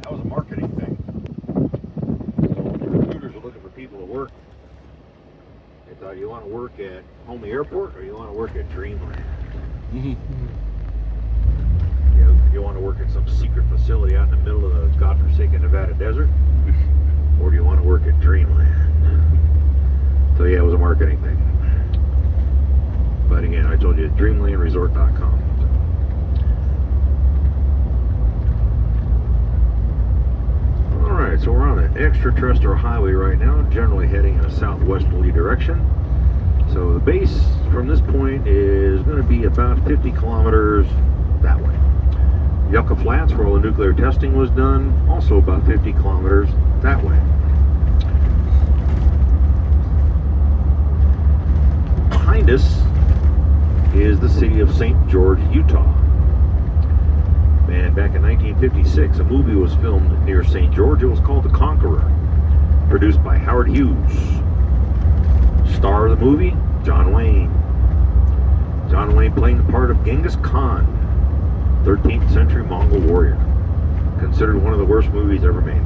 That was a marketing thing. So recruiters are looking for people to work. They thought, you want to work at Homey Airport or you want to work at Dreamland? You want to work at some secret facility out in the middle of the godforsaken Nevada desert? Or do you want to work at Dreamland? So yeah, it was a marketing thing. But again, I told you, dreamlandresort.com. Alright, so we're on an extraterrestrial highway right now, generally heading in a southwesterly direction. So the base from this point is going to be about 50 kilometers that way. Yucca Flats, where all the nuclear testing was done, also about 50 kilometers that way. Behind us is the city of St. George, Utah. And back in 1956, a movie was filmed near St. George. It was called The Conqueror, produced by Howard Hughes. Star of the movie, John Wayne. John Wayne playing the part of Genghis Khan, 13th century Mongol warrior. Considered one of the worst movies ever made.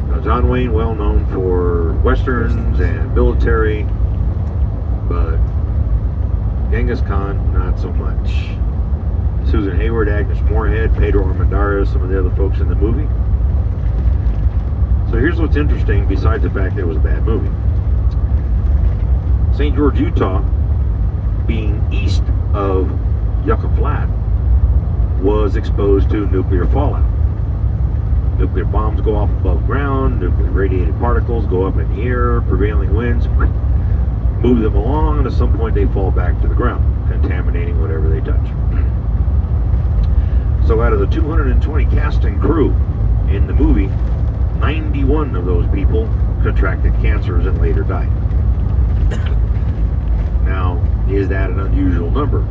Now, John Wayne, well known for westerns and military, but Genghis Khan, not so much. Susan Hayward, Agnes Moorehead, Pedro Armendariz, some of the other folks in the movie. So here's what's interesting, besides the fact that it was a bad movie. St. George, Utah, being east of Yucca Flat, was exposed to nuclear fallout. Nuclear bombs go off above ground, nuclear radiated particles go up in the air, prevailing winds move them along, and at some point they fall back to the ground, contaminating whatever they touch. So out of the 220 cast and crew in the movie, 91 of those people contracted cancers and later died. Now, is that an unusual number?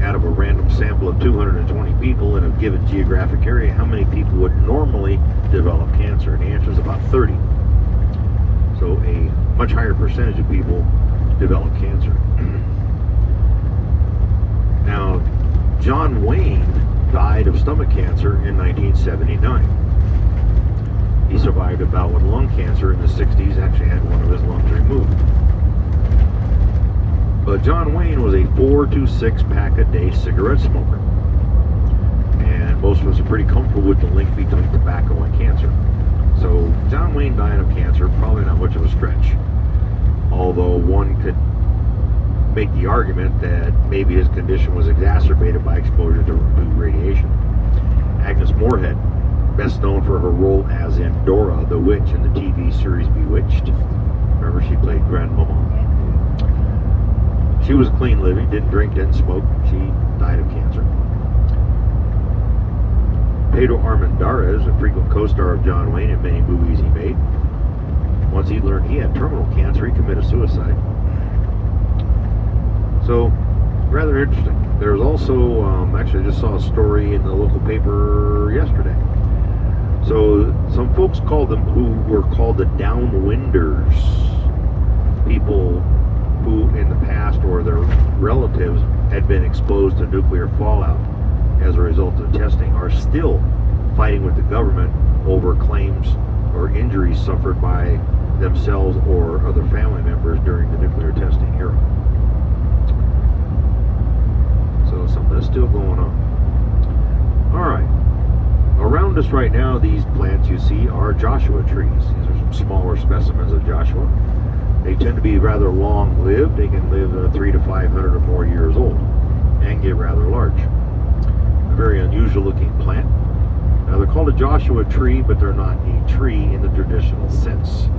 Out of a random sample of 220 people in a given geographic area, how many people would normally develop cancer? And the answer is about 30. So a much higher percentage of people develop cancer. Now, John Wayne died of stomach cancer in 1979. He survived a bout with lung cancer in the 60s, actually had one of his lungs removed. But John Wayne was a 4 to 6 pack a day cigarette smoker. And most of us are pretty comfortable with the link between tobacco and cancer. So John Wayne dying of cancer, probably not much of a stretch. Although one could make the argument that maybe his condition was exacerbated by exposure to radiation. Agnes Moorehead, best known for her role as in Dora the Witch in the TV series Bewitched. Remember, she played Grandmama. She was clean living, didn't drink, didn't smoke. She died of cancer. Pedro Armendariz, a frequent co-star of John Wayne in many movies he made. Once he learned he had terminal cancer, he committed suicide. So, rather interesting. There's also, actually I just saw a story in the local paper yesterday. So, some folks called them, who were called the downwinders. People who in the past or their relatives had been exposed to nuclear fallout as a result of testing are still fighting with the government over claims or injuries suffered by themselves or other family members during the nuclear testing era. So something is still going on. Alright. Around us right now, these plants you see are Joshua trees. These are some smaller specimens of Joshua. They tend to be rather long-lived. They can live 300 to 500 or more years old and get rather large. A very unusual looking plant. Now they're called a Joshua tree, but they're not a tree in the traditional sense.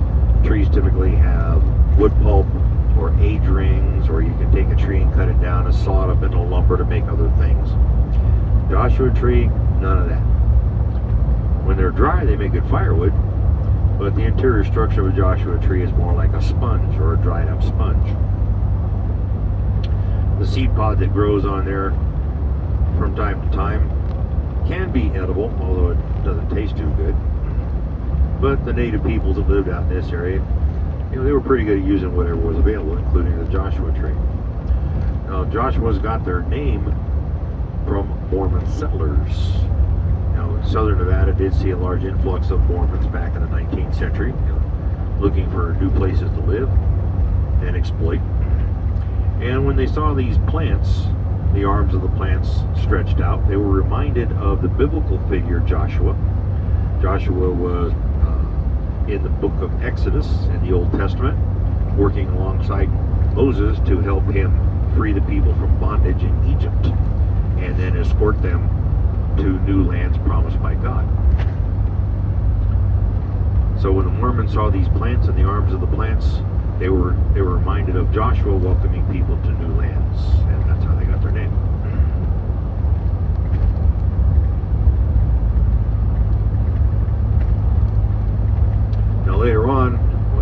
Trees typically have wood pulp or age rings, or you can take a tree and cut it down and saw it up into lumber to make other things. Joshua tree, none of that. When they're dry, they make good firewood, but the interior structure of a Joshua tree is more like a sponge or a dried up sponge. The seed pod that grows on there from time to time can be edible, although it doesn't taste too good. But the native peoples that lived out in this area, they were pretty good at using whatever was available, including the Joshua tree. Now, Joshua's got their name from Mormon settlers. Now, southern Nevada did see a large influx of Mormons back in the 19th century, looking for new places to live and exploit. And when they saw these plants, the arms of the plants stretched out, they were reminded of the biblical figure Joshua. Joshua was in the book of Exodus in the Old Testament, working alongside Moses to help him free the people from bondage in Egypt and then escort them to new lands promised by God. So when the Mormons saw these plants and the arms of the plants, they were reminded of Joshua welcoming people to new lands, and that's how they got their name. Now later on,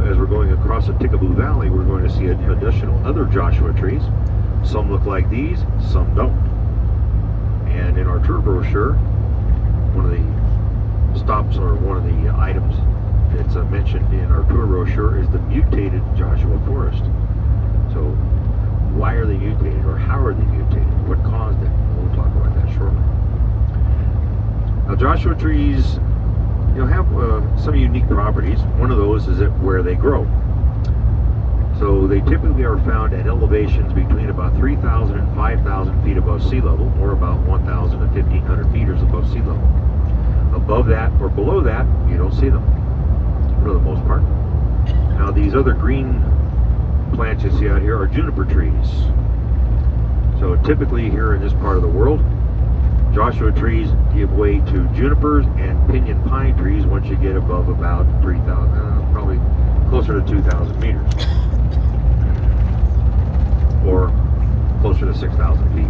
as we're going across the Tikaboo Valley, we're going to see additional other Joshua trees. Some look like these, some don't. And in our tour brochure, one of the stops or one of the items that's mentioned in our tour brochure is the mutated Joshua forest. So why are they mutated, or how are they mutated? What caused it? We'll talk about that shortly. Now Joshua trees, have some unique properties. One of those is where they grow. So they typically are found at elevations between about 3,000 and 5,000 feet above sea level, or about 1,000 to 1,500 meters above sea level. Above that or below that, you don't see them, for the most part. Now these other green plants you see out here are juniper trees. So typically here in this part of the world, Joshua trees give way to junipers and pinyon pine trees once you get above about 3,000, probably closer to 2,000 meters, or closer to 6,000 feet.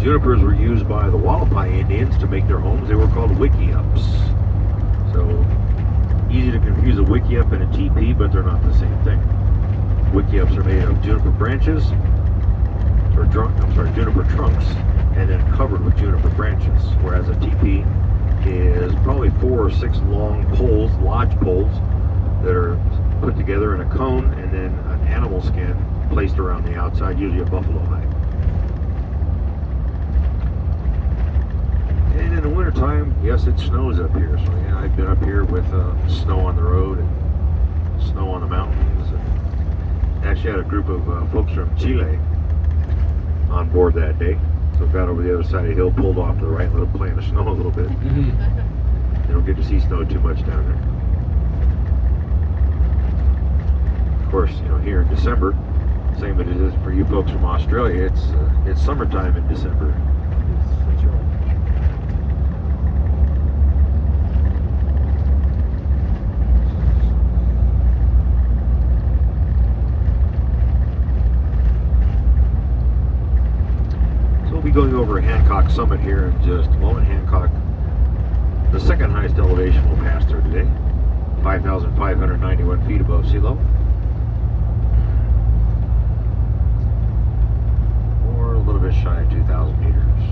Junipers were used by the Wallapai Indians to make their homes. They were called wickiups. So easy to confuse a wickiup and a teepee, but they're not the same thing. Wickiups are made of juniper branches, or juniper trunks, and then covered with juniper branches, whereas a teepee is probably 4 or 6 long poles, lodge poles, that are put together in a cone, and then an animal skin placed around the outside, usually a buffalo hide. And in the wintertime, yes, it snows up here. So yeah, I've been up here with snow on the road and snow on the mountains. And actually had a group of folks from Chile on board that day. So got over the other side of the hill, pulled off to the right, let them play in the snow a little bit. You don't get to see snow too much down there. Of course, here in December, same as it is for you folks from Australia, it's summertime in December. Going over Hancock Summit here in just a moment. Hancock, the second highest elevation we'll pass through today, 5,591 feet above sea level, or a little bit shy of 2,000 meters.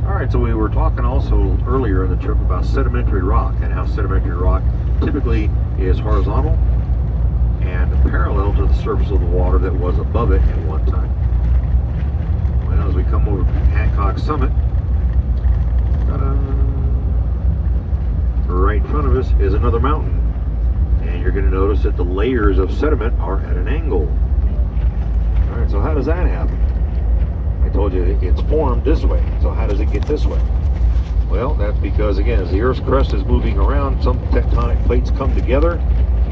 Alright, so we were talking also earlier in the trip about sedimentary rock, and how sedimentary rock typically is horizontal and parallel to the surface of the water that was above it at one time. As we come over Hancock Summit, right in front of us is another mountain, and you're going to notice that the layers of sediment are at an angle. Alright, so how does that happen? I told you it's formed this way, so how does it get this way? Well, that's because, again, as the Earth's crust is moving around, some tectonic plates come together,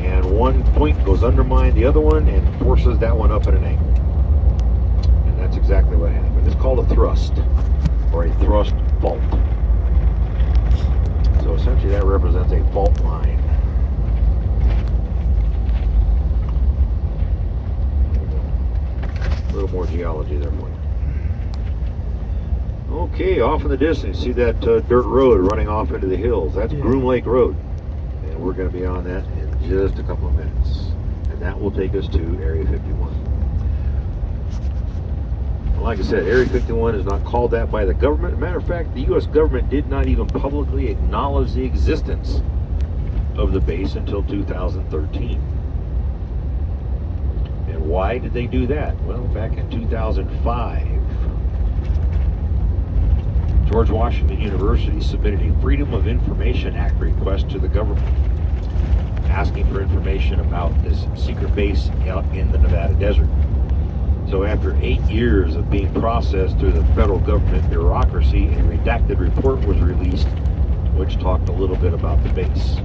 and one point goes undermine the other one and forces that one up at an angle. That's exactly what happened. It's called a thrust, or a thrust fault. So essentially that represents a fault line. A little more geology there for you. Okay, off in the distance, see that dirt road running off into the hills? That's Groom Lake Road. And we're going to be on that in just a couple of minutes. And that will take us to Area 51. Like I said, Area 51 is not called that by the government. Matter of fact, the U.S. government did not even publicly acknowledge the existence of the base until 2013. Why did they do that? Well, back in 2005, George Washington University submitted a Freedom of Information Act request to the government, asking for information about this secret base out in the Nevada desert. So after 8 years of being processed through the federal government bureaucracy, a redacted report was released which talked a little bit about the base.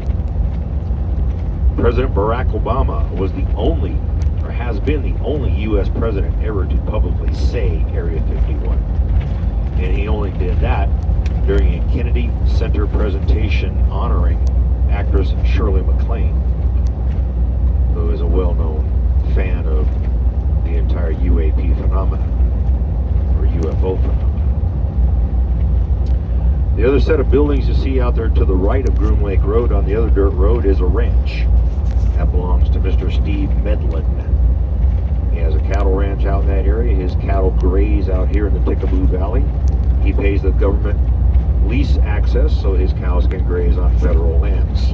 President Barack Obama was the only, or has been the only U.S. president ever to publicly say Area 51. And he only did that during a Kennedy Center presentation honoring actress Shirley MacLaine, who is a well-known fan of the entire UAP phenomenon, or UFO phenomenon. The other set of buildings you see out there to the right of Groom Lake Road on the other dirt road is a ranch. That belongs to Mr. Steve Medlin. He has a cattle ranch out in that area. His cattle graze out here in the Tickaboo Valley. He pays the government lease access so his cows can graze on federal lands.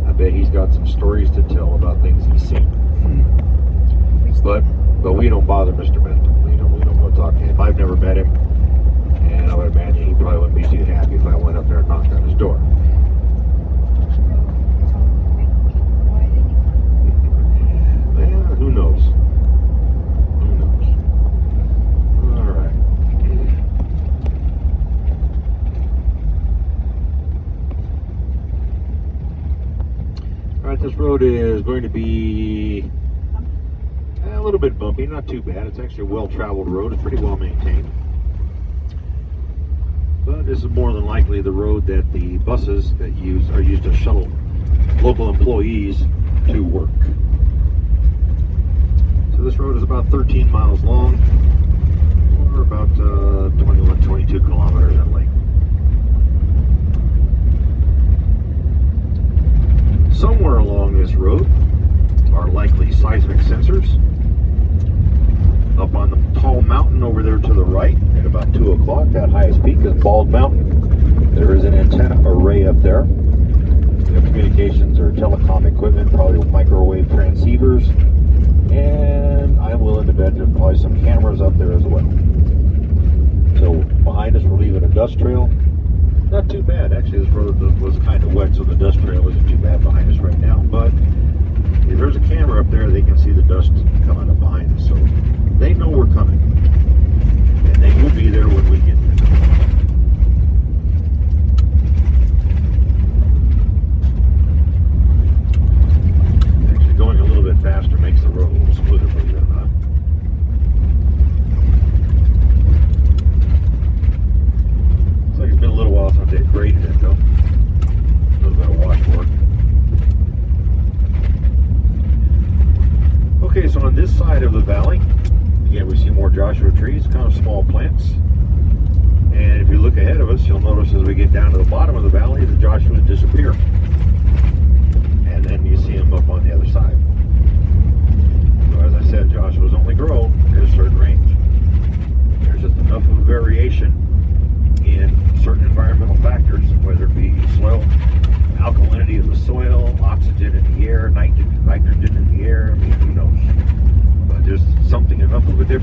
I bet he's got some stories to tell about things he's seen. But we don't bother Mr. Medlin. We don't go talk to him. I've never met him, and I would imagine he probably wouldn't be too happy if I went up there and knocked on his door. Who knows? Who knows? All right. All right, this road is going to be a little bit bumpy, not too bad. It's actually a well-traveled road. It's pretty well maintained. But this is more than likely the road that the buses that are used to shuttle local employees to work. So this road is about 13 miles long, or about 21, 22 kilometers in length. Somewhere along this road are likely seismic sensors. Up on the tall mountain over there to the right at about 2 o'clock, that highest peak is Bald Mountain. There is an antenna array up there. The communications or telecom equipment, probably microwave transceivers. And I'm willing to bet there's probably some cameras up there as well. So behind us we're leaving a dust trail. Not too bad. Actually, this road was kind of wet, so the dust trail isn't too bad behind us right now. But if there's a camera up there, they can see the dust coming up behind us. So they know we're coming. And they will be there when we get there. Actually, going a little bit faster makes the road a little smoother, believe it or not. Looks like it's been a little while since they've graded it, though. A little bit of washboard. Okay, so on this side of the valley, again, we see more Joshua trees, kind of small plants. And if you look ahead of us, you'll notice as we get down to the bottom of the valley, the Joshuas disappear. And then you see them up on the other side. So as I said, Joshuas only grow at a certain range. There's just enough of a variation